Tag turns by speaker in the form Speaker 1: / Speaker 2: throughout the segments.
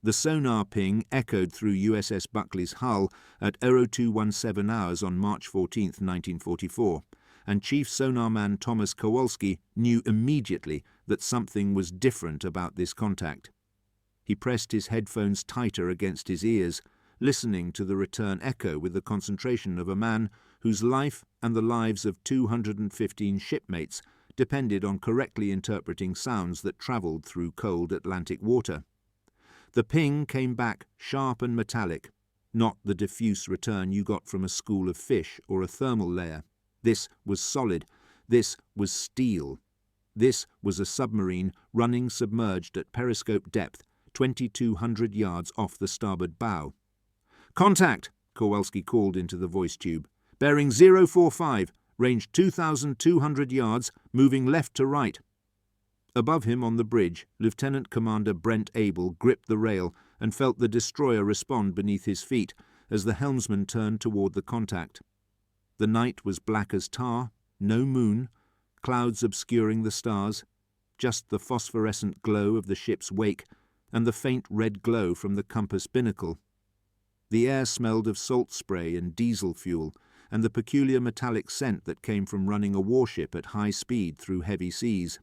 Speaker 1: The sonar ping echoed through USS Buckley's hull at 0217 hours on March 14, 1944, and Chief Sonarman Thomas Kowalski knew immediately that something was different about this contact. He pressed his headphones tighter against his ears, listening to the return echo with the concentration of a man whose life and the lives of 215 shipmates depended on correctly interpreting sounds that travelled through cold Atlantic water. The ping came back sharp and metallic, not the diffuse return you got from a school of fish or a thermal layer. This was solid. This was steel. This was a submarine running submerged at periscope depth, 2,200 yards off the starboard bow. "Contact!" Kowalski called into the voice tube. "Bearing 045, range 2,200 yards, moving left to right." Above him on the bridge, Lieutenant Commander Brent Able gripped the rail and felt the destroyer respond beneath his feet as the helmsman turned toward the contact. The night was black as tar, no moon, clouds obscuring the stars, just the phosphorescent glow of the ship's wake and the faint red glow from the compass binnacle. The air smelled of salt spray and diesel fuel, and the peculiar metallic scent that came from running a warship at high speed through heavy seas.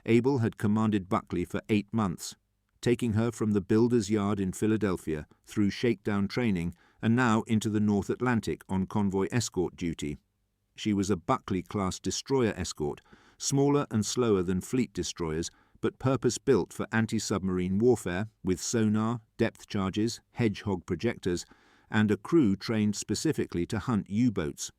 Speaker 1: Able had commanded Buckley for 8 months, taking her from the builder's yard in Philadelphia through shakedown training and now into the North Atlantic on convoy escort duty. She was a Buckley-class destroyer escort, smaller and slower than fleet destroyers, but purpose-built for anti-submarine warfare with sonar, depth charges, Hedgehog projectors, and a crew trained specifically to hunt U-boats.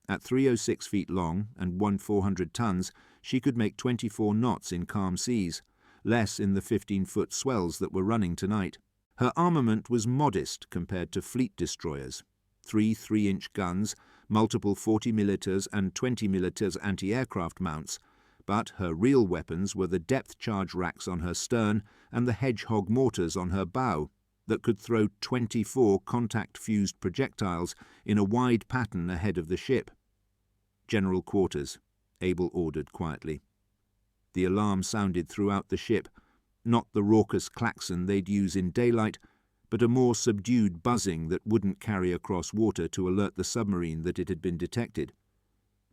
Speaker 1: At 306 feet long and 1,400 tons, she could make 24 knots in calm seas, less in the 15-foot swells that were running tonight. Her armament was modest compared to fleet destroyers. 3 3-inch guns, multiple 40 mm and 20 mm anti-aircraft mounts, but her real weapons were the depth charge racks on her stern and the Hedgehog mortars on her bow that could throw 24 contact-fused projectiles in a wide pattern ahead of the ship. "General quarters," Able ordered quietly. The alarm sounded throughout the ship, not the raucous klaxon they'd use in daylight, but a more subdued buzzing that wouldn't carry across water to alert the submarine that it had been detected.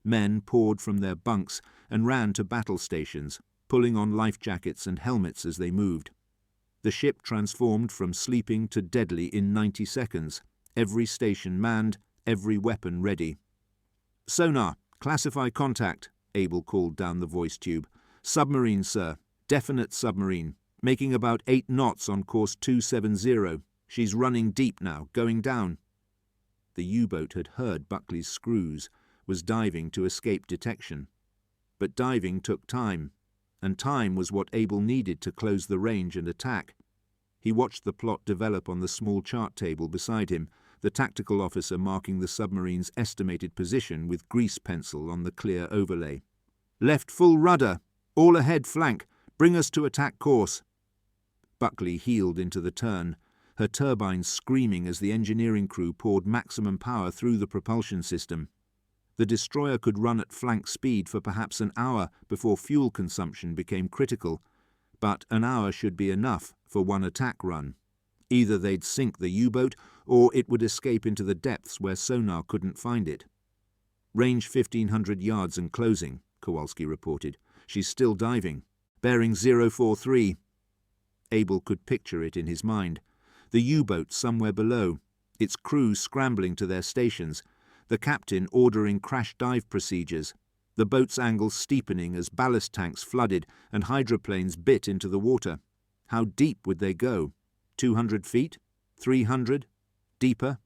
Speaker 1: Men poured from their bunks and ran to battle stations, pulling on life jackets and helmets as they moved. The ship transformed from sleeping to deadly in 90 seconds, every station manned, every weapon ready. "Sonar, classify contact," Able called down the voice tube. "Submarine, sir. Definite submarine. Making about 8 knots on course 270. She's running deep now, going down." The U-boat had heard Buckley's screws, was diving to escape detection. But diving took time, and time was what Able needed to close the range and attack. He watched the plot develop on the small chart table beside him, the tactical officer marking the submarine's estimated position with grease pencil on the clear overlay. "Left full rudder. All ahead flank. Bring us to attack course." Buckley heeled into the turn, her turbines screaming as the engineering crew poured maximum power through the propulsion system. The destroyer could run at flank speed for perhaps an hour before fuel consumption became critical, but an hour should be enough for one attack run. Either they'd sink the U-boat, or it would escape into the depths where sonar couldn't find it. "Range 1,500 yards and closing," Kowalski reported. "She's still diving. Bearing 043. Able could picture it in his mind. The U-boat somewhere below, its crew scrambling to their stations, the captain ordering crash dive procedures, the boat's angle steepening as ballast tanks flooded and hydroplanes bit into the water. How deep would they go? 200 feet? 300? Deeper?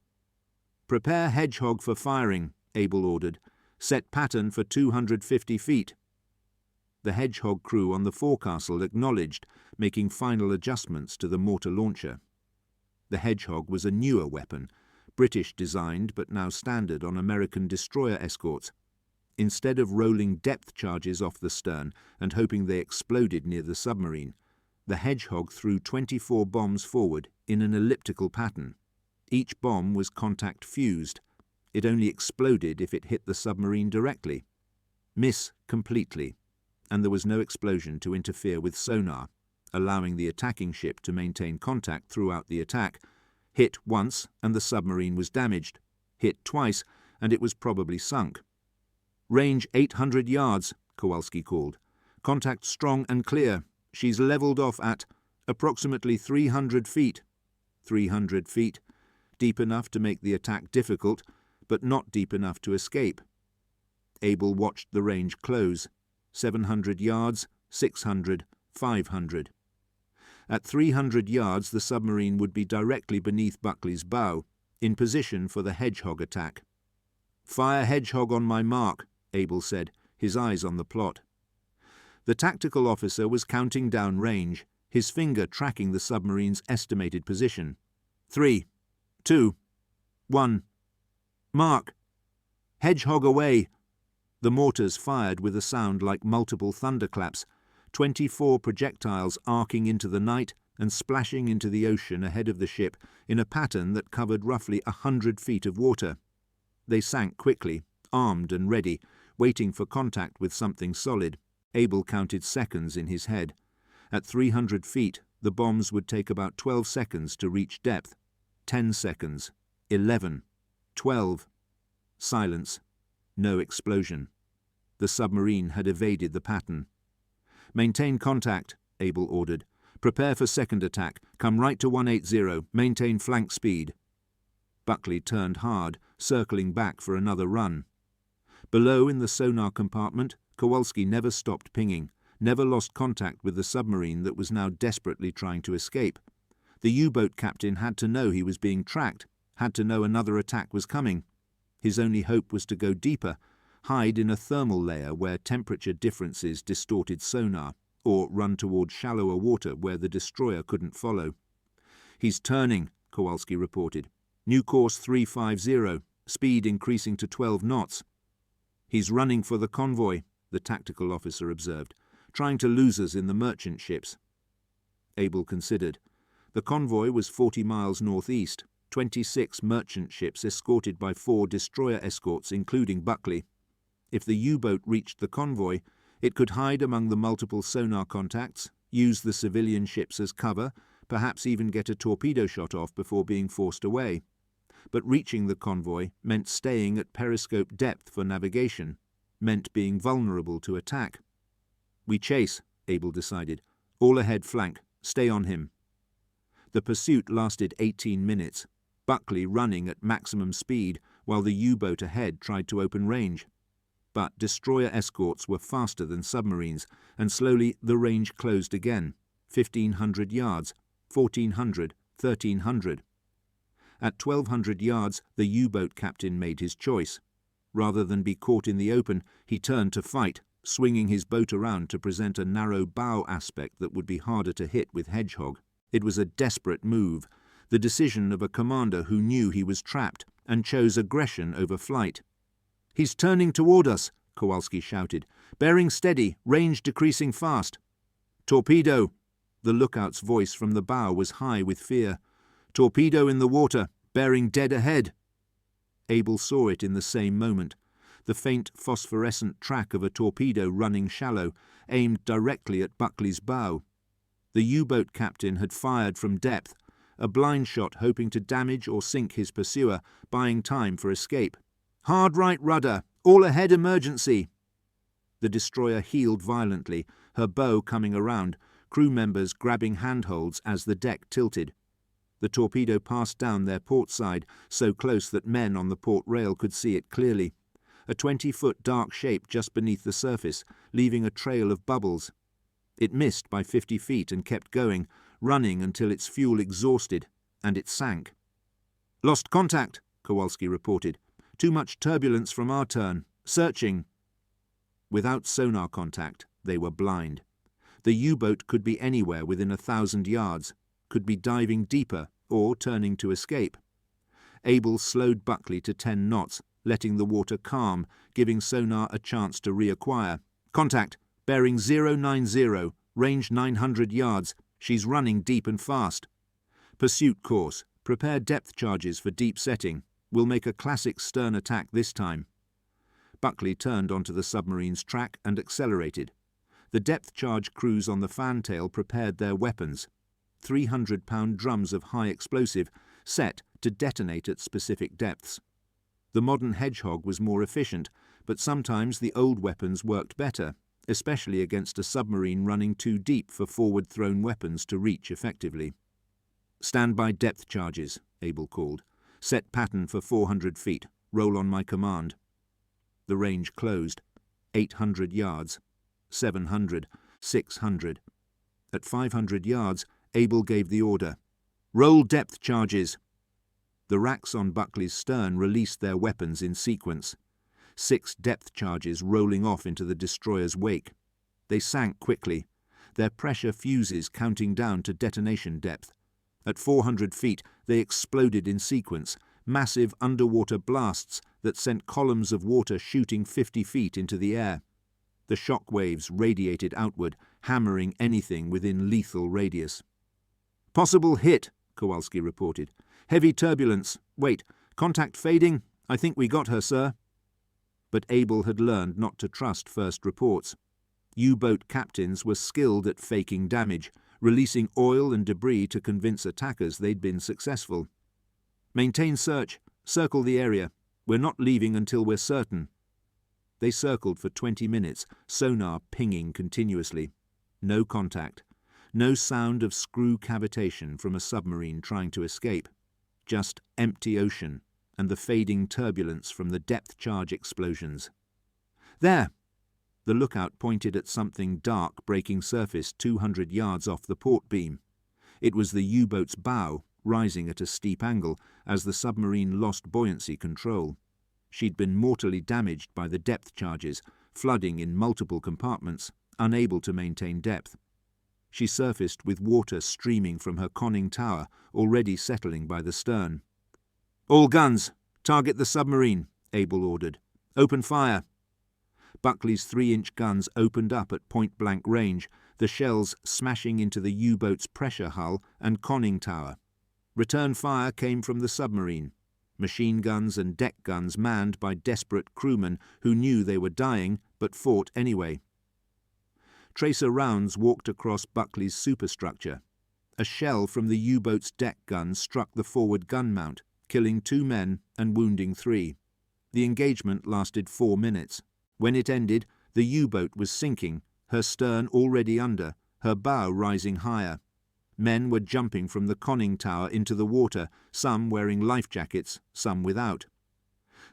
Speaker 1: "Prepare Hedgehog for firing," Able ordered. "Set pattern for 250 feet. The Hedgehog crew on the forecastle acknowledged, making final adjustments to the mortar launcher. The Hedgehog was a newer weapon, British designed but now standard on American destroyer escorts. Instead of rolling depth charges off the stern and hoping they exploded near the submarine, the Hedgehog threw 24 bombs forward in an elliptical pattern. Each bomb was contact fused. It only exploded if it hit the submarine directly. Miss completely, and there was no explosion to interfere with sonar. allowing the attacking ship to maintain contact throughout the attack. Hit once and the submarine was damaged. Hit twice and it was probably sunk. "Range 800 yards, Kowalski called. "Contact strong and clear. She's levelled off at approximately 300 feet. 300 feet. Deep enough to make the attack difficult, but not deep enough to escape." Abel watched the range close. 700 yards, 600, 500. At 300 yards, the submarine would be directly beneath Buckley's bow, in position for the Hedgehog attack. "Fire Hedgehog on my mark," Abel said, his eyes on the plot. The tactical officer was counting down range, his finger tracking the submarine's estimated position. 3, 2, 1. "Mark! Hedgehog away!" The mortars fired with a sound like multiple thunderclaps, 24 projectiles arcing into the night and splashing into the ocean ahead of the ship in a pattern that covered roughly 100 feet of water. They sank quickly, armed and ready, waiting for contact with something solid. Abel counted seconds in his head. At 300 feet, the bombs would take about 12 seconds to reach depth. 10 seconds. 11. 12. Silence. No explosion. The submarine had evaded the pattern. "Maintain contact," Abel ordered. "Prepare for second attack. Come right to 180. Maintain flank speed." Buckley turned hard, circling back for another run. Below in the sonar compartment, Kowalski never stopped pinging, never lost contact with the submarine that was now desperately trying to escape. The U-boat captain had to know he was being tracked, had to know another attack was coming. His only hope was to go deeper, hide in a thermal layer where temperature differences distorted sonar, or run toward shallower water where the destroyer couldn't follow. "He's turning," Kowalski reported. "New course 350, speed increasing to 12 knots. "He's running for the convoy," the tactical officer observed, "trying to lose us in the merchant ships." Abel considered. The convoy was 40 miles northeast, 26 merchant ships escorted by 4 destroyer escorts, including Buckley. If the U-boat reached the convoy, it could hide among the multiple sonar contacts, use the civilian ships as cover, perhaps even get a torpedo shot off before being forced away. But reaching the convoy meant staying at periscope depth for navigation, meant being vulnerable to attack. "We chase," Abel decided. "All ahead flank. Stay on him." The pursuit lasted 18 minutes, Buckley running at maximum speed while the U-boat ahead tried to open range. But destroyer escorts were faster than submarines, and slowly the range closed again. 1,500 yards, 1,400, 1,300. At 1,200 yards, the U-boat captain made his choice. Rather than be caught in the open, he turned to fight, swinging his boat around to present a narrow bow aspect that would be harder to hit with Hedgehog. It was a desperate move, the decision of a commander who knew he was trapped and chose aggression over flight. "He's turning toward us," Kowalski shouted. "Bearing steady, range decreasing fast." "Torpedo!" The lookout's voice from the bow was high with fear. "Torpedo in the water, bearing dead ahead." Abel saw it in the same moment. The faint phosphorescent track of a torpedo running shallow, aimed directly at Buckley's bow. The U-boat captain had fired from depth, a blind shot hoping to damage or sink his pursuer, buying time for escape. "Hard right rudder! All ahead emergency!" The destroyer heeled violently, her bow coming around, crew members grabbing handholds as the deck tilted. The torpedo passed down their port side, so close that men on the port rail could see it clearly. A 20-foot dark shape just beneath the surface, leaving a trail of bubbles. It missed by 50 feet and kept going, running until its fuel exhausted, and it sank. "Lost contact," Kowalski reported. "Too much turbulence from our turn. Searching." Without sonar contact, they were blind. The U-boat could be anywhere within 1,000 yards, could be diving deeper or turning to escape. Abel slowed Buckley to 10 knots, letting the water calm, giving sonar a chance to reacquire. "Contact, bearing 090, range 900 yards. She's running deep and fast." "Pursuit course. Prepare depth charges for deep setting. We'll make a classic stern attack this time." Buckley turned onto the submarine's track and accelerated. The depth charge crews on the fantail prepared their weapons, 300-pound drums of high explosive, set to detonate at specific depths. The modern Hedgehog was more efficient, but sometimes the old weapons worked better, especially against a submarine running too deep for forward-thrown weapons to reach effectively. "Stand by depth charges," Abel called. "Set pattern for 400 feet. Roll on my command." The range closed. 800 yards. 700. 600. At 500 yards, Abel gave the order. "Roll depth charges." The racks on Buckley's stern released their weapons in sequence. 6 depth charges rolling off into the destroyer's wake. They sank quickly, their pressure fuses counting down to detonation depth. At 400 feet, they exploded in sequence, massive underwater blasts that sent columns of water shooting 50 feet into the air. The shock waves radiated outward, hammering anything within lethal radius. "Possible hit," Kowalski reported. "Heavy turbulence. Wait, contact fading? I think we got her, sir." But Abel had learned not to trust first reports. U-boat captains were skilled at faking damage, releasing oil and debris to convince attackers they'd been successful. "Maintain search. Circle the area. We're not leaving until we're certain." They circled for 20 minutes, sonar pinging continuously. No contact. No sound of screw cavitation from a submarine trying to escape. Just empty ocean and the fading turbulence from the depth charge explosions. "There!" The lookout pointed at something dark breaking surface 200 yards off the port beam. It was the U-boat's bow, rising at a steep angle as the submarine lost buoyancy control. She'd been mortally damaged by the depth charges, flooding in multiple compartments, unable to maintain depth. She surfaced with water streaming from her conning tower, already settling by the stern. "All guns! Target the submarine," Abel ordered. "Open fire." Buckley's 3-inch guns opened up at point-blank range, the shells smashing into the U-boat's pressure hull and conning tower. Return fire came from the submarine. Machine guns and deck guns manned by desperate crewmen who knew they were dying but fought anyway. Tracer rounds walked across Buckley's superstructure. A shell from the U-boat's deck gun struck the forward gun mount, killing 2 men and wounding 3. The engagement lasted 4 minutes. When it ended, the U-boat was sinking, her stern already under, her bow rising higher. Men were jumping from the conning tower into the water, some wearing life jackets, some without.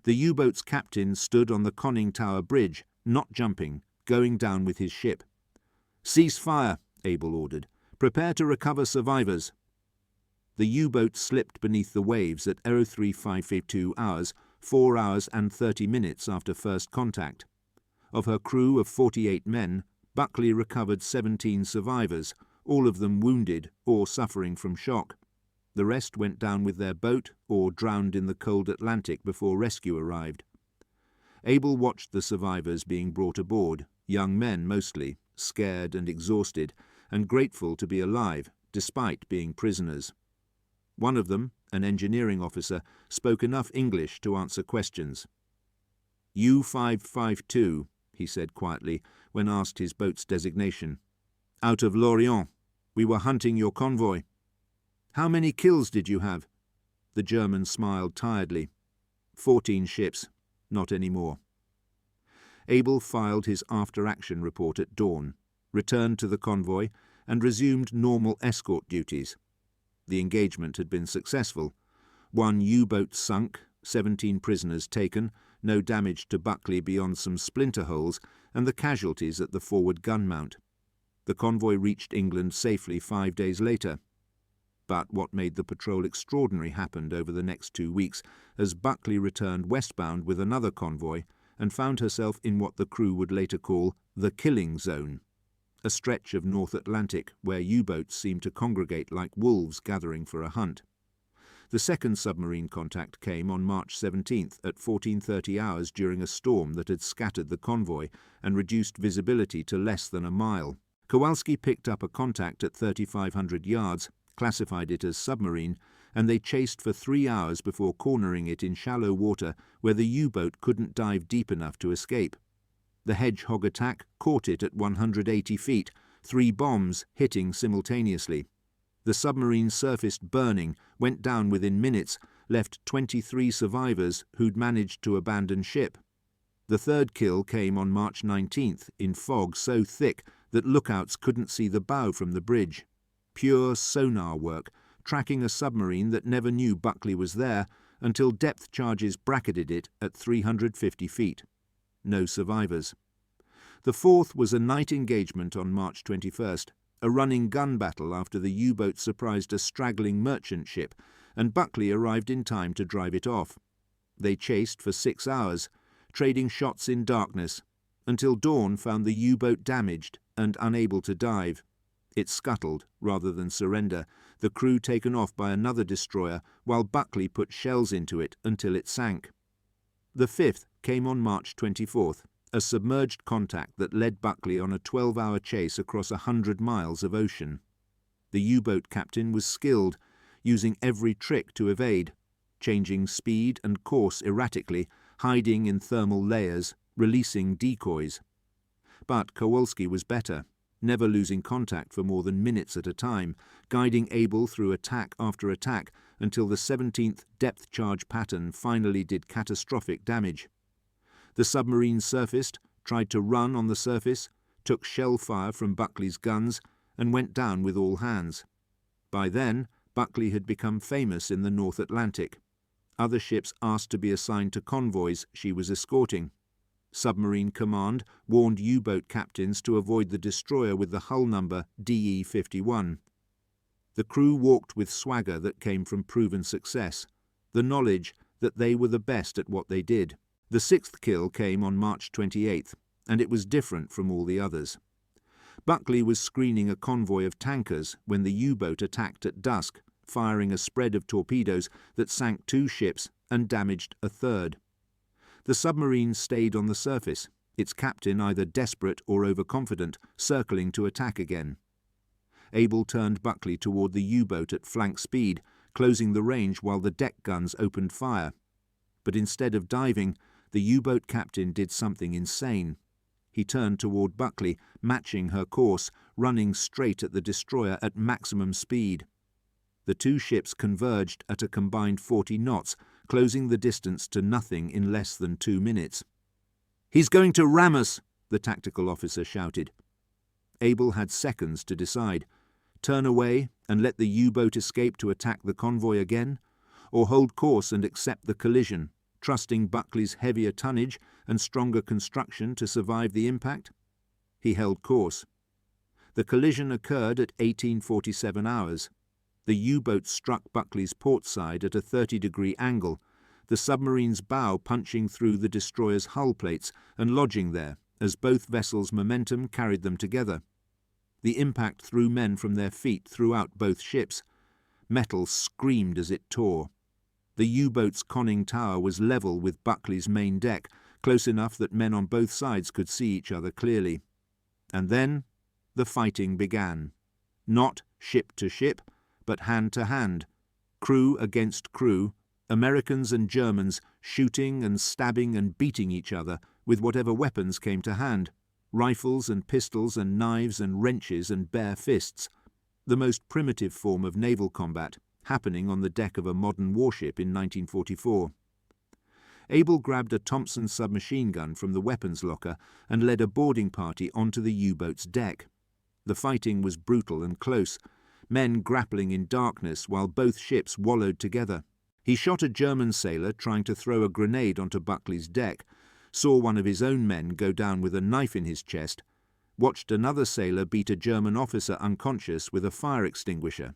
Speaker 1: The U-boat's captain stood on the conning tower bridge, not jumping, going down with his ship. "Cease fire," Abel ordered. "Prepare to recover survivors." The U-boat slipped beneath the waves at 0352 hours, 4 hours and 30 minutes after first contact. Of her crew of 48 men, Buckley recovered 17 survivors, all of them wounded or suffering from shock. The rest went down with their boat or drowned in the cold Atlantic before rescue arrived. Abel watched the survivors being brought aboard, young men mostly, scared and exhausted, and grateful to be alive, despite being prisoners. One of them, an engineering officer, spoke enough English to answer questions. "U-552, he said quietly when asked his boat's designation. "Out of Lorient. We were hunting your convoy." "How many kills did you have?" The German smiled tiredly. 14 ships. Not any more." Abel filed his after-action report at dawn, returned to the convoy, and resumed normal escort duties. The engagement had been successful. 1 U-boat sunk, 17 prisoners taken, no damage to Buckley beyond some splinter holes, and the casualties at the forward gun mount. The convoy reached England safely 5 days later. But what made the patrol extraordinary happened over the next 2 weeks, as Buckley returned westbound with another convoy and found herself in what the crew would later call the killing zone, a stretch of North Atlantic where U-boats seemed to congregate like wolves gathering for a hunt. The second submarine contact came on March 17th at 14:30 hours during a storm that had scattered the convoy and reduced visibility to less than a mile. Kowalski picked up a contact at 3,500 yards, classified it as submarine, and they chased for 3 hours before cornering it in shallow water where the U-boat couldn't dive deep enough to escape. The Hedgehog attack caught it at 180 feet, 3 bombs hitting simultaneously. The submarine surfaced burning, went down within minutes, left 23 survivors who'd managed to abandon ship. The third kill came on March 19th in fog so thick that lookouts couldn't see the bow from the bridge. Pure sonar work, tracking a submarine that never knew Buckley was there until depth charges bracketed it at 350 feet. No survivors. The fourth was a night engagement on March 21st, a running gun battle after the U-boat surprised a straggling merchant ship, and Buckley arrived in time to drive it off. They chased for 6 hours, trading shots in darkness, until dawn found the U-boat damaged and unable to dive. It scuttled rather than surrender, the crew taken off by another destroyer, while Buckley put shells into it until it sank. The fifth came on March 24th, a submerged contact that led Buckley on a 12-hour chase across 100 miles of ocean. The U-boat captain was skilled, using every trick to evade, changing speed and course erratically, hiding in thermal layers, releasing decoys. But Kowalski was better, never losing contact for more than minutes at a time, guiding Able through attack after attack until the 17th depth charge pattern finally did catastrophic damage. The submarine surfaced, tried to run on the surface, took shell fire from Buckley's guns, and went down with all hands. By then, Buckley had become famous in the North Atlantic. Other ships asked to be assigned to convoys she was escorting. Submarine Command warned U-boat captains to avoid the destroyer with the hull number DE-51. The crew walked with swagger that came from proven success, the knowledge that they were the best at what they did. The sixth kill came on March 28th, and it was different from all the others. Buckley was screening a convoy of tankers when the U-boat attacked at dusk, firing a spread of torpedoes that sank 2 ships and damaged a third. The submarine stayed on the surface, its captain either desperate or overconfident, circling to attack again. Able turned Buckley toward the U-boat at flank speed, closing the range while the deck guns opened fire. But instead of diving, the U-boat captain did something insane. He turned toward Buckley, matching her course, running straight at the destroyer at maximum speed. The 2 ships converged at a combined 40 knots, closing the distance to nothing in less than 2 minutes. "He's going to ram us," the tactical officer shouted. Able had seconds to decide. Turn away and let the U-boat escape to attack the convoy again, or hold course and accept the collision, trusting Buckley's heavier tonnage and stronger construction to survive the impact? He held course. The collision occurred at 1847 hours. The U-boat struck Buckley's port side at a 30-degree angle, the submarine's bow punching through the destroyer's hull plates and lodging there as both vessels' momentum carried them together. The impact threw men from their feet throughout both ships. Metal screamed as it tore. The U-boat's conning tower was level with Buckley's main deck, close enough that men on both sides could see each other clearly. And then the fighting began. Not ship to ship, but hand to hand, crew against crew, Americans and Germans shooting and stabbing and beating each other with whatever weapons came to hand, rifles and pistols and knives and wrenches and bare fists, the most primitive form of naval combat, happening on the deck of a modern warship in 1944. Able grabbed a Thompson submachine gun from the weapons locker and led a boarding party onto the U-boat's deck. The fighting was brutal and close, men grappling in darkness while both ships wallowed together. He shot a German sailor trying to throw a grenade onto Buckley's deck, saw one of his own men go down with a knife in his chest, watched another sailor beat a German officer unconscious with a fire extinguisher.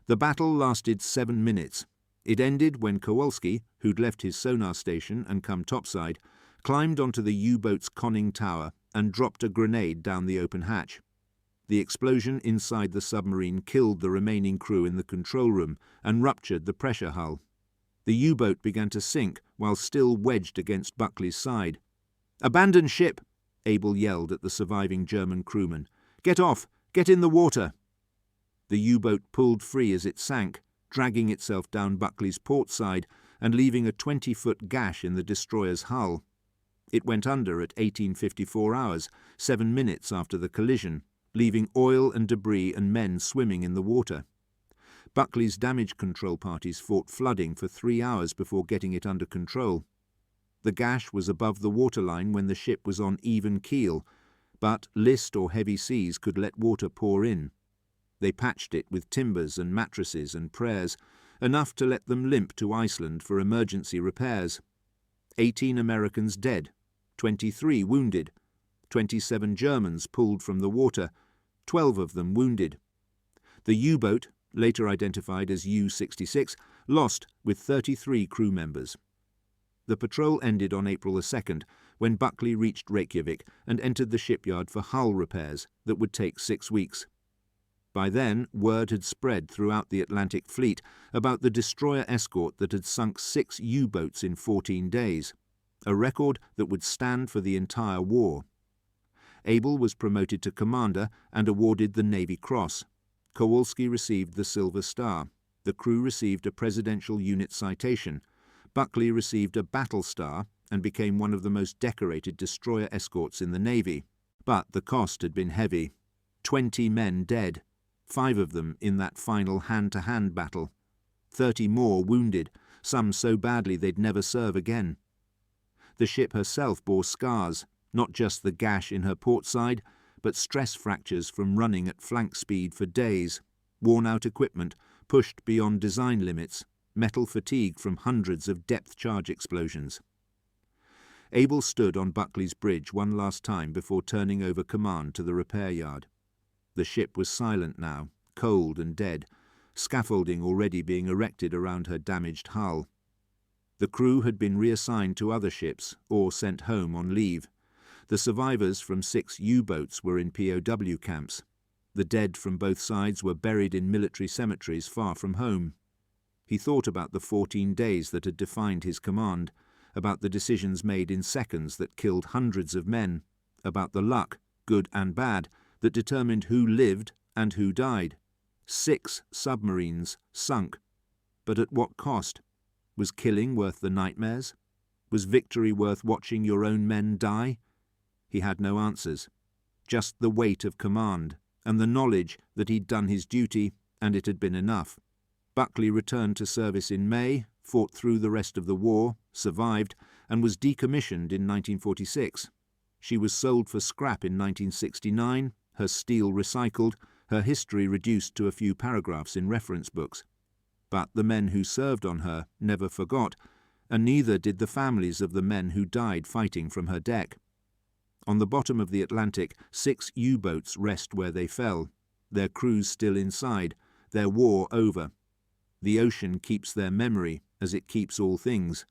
Speaker 1: The battle lasted 7 minutes. It ended when Kowalski, who'd left his sonar station and come topside, climbed onto the U-boat's conning tower and dropped a grenade down the open hatch. The explosion inside the submarine killed the remaining crew in the control room and ruptured the pressure hull. The U-boat began to sink while still wedged against Buckley's side. "Abandon ship!" Able yelled at the surviving German crewman. "Get off! Get in the water!" The U-boat pulled free as it sank, dragging itself down Buckley's port side and leaving a 20-foot gash in the destroyer's hull. It went under at 18:54 hours, 7 minutes after the collision, leaving oil and debris and men swimming in the water. Buckley's damage control parties fought flooding for 3 hours before getting it under control. The gash was above the waterline when the ship was on even keel, but list or heavy seas could let water pour in. They patched it with timbers and mattresses and prayers, enough to let them limp to Iceland for emergency repairs. 18 Americans dead, 23 wounded, 27 Germans pulled from the water, 12 of them wounded. The U-boat, later identified as U-66, lost with 33 crew members. The patrol ended on April 2nd, when Buckley reached Reykjavik and entered the shipyard for hull repairs that would take 6 weeks. By then, word had spread throughout the Atlantic Fleet about the destroyer escort that had sunk 6 U-boats in 14 days, a record that would stand for the entire war. Abel was promoted to commander and awarded the Navy Cross. Kowalski received the Silver Star. The crew received a Presidential Unit Citation. Buckley received a Battle Star and became one of the most decorated destroyer escorts in the Navy. But the cost had been heavy. 20 men dead, 5 of them in that final hand-to-hand battle. 30 more wounded, some so badly they'd never serve again. The ship herself bore scars, not just the gash in her port side, but stress fractures from running at flank speed for days, worn-out equipment, pushed beyond design limits, metal fatigue from hundreds of depth-charge explosions. Abel stood on Buckley's bridge one last time before turning over command to the repair yard. The ship was silent now, cold and dead, scaffolding already being erected around her damaged hull. The crew had been reassigned to other ships or sent home on leave. The survivors from 6 U-boats were in POW camps. The dead from both sides were buried in military cemeteries far from home. He thought about the 14 days that had defined his command, about the decisions made in seconds that killed hundreds of men, about the luck, good and bad, that determined who lived and who died. 6 submarines sunk. But at what cost? Was killing worth the nightmares? Was victory worth watching your own men die? He had no answers. Just the weight of command, and the knowledge that he'd done his duty and it had been enough. Buckley returned to service in May, fought through the rest of the war, survived, and was decommissioned in 1946. She was sold for scrap in 1969, her steel recycled, her history reduced to a few paragraphs in reference books. But the men who served on her never forgot, and neither did the families of the men who died fighting from her deck. On the bottom of the Atlantic, 6 U-boats rest where they fell, their crews still inside, their war over. The ocean keeps their memory as it keeps all things,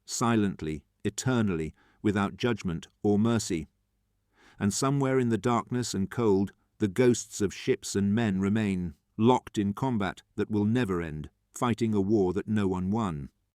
Speaker 1: silently, eternally, without judgment or mercy. And somewhere in the darkness and cold, the ghosts of ships and men remain, locked in combat that will never end, fighting a war that no one won.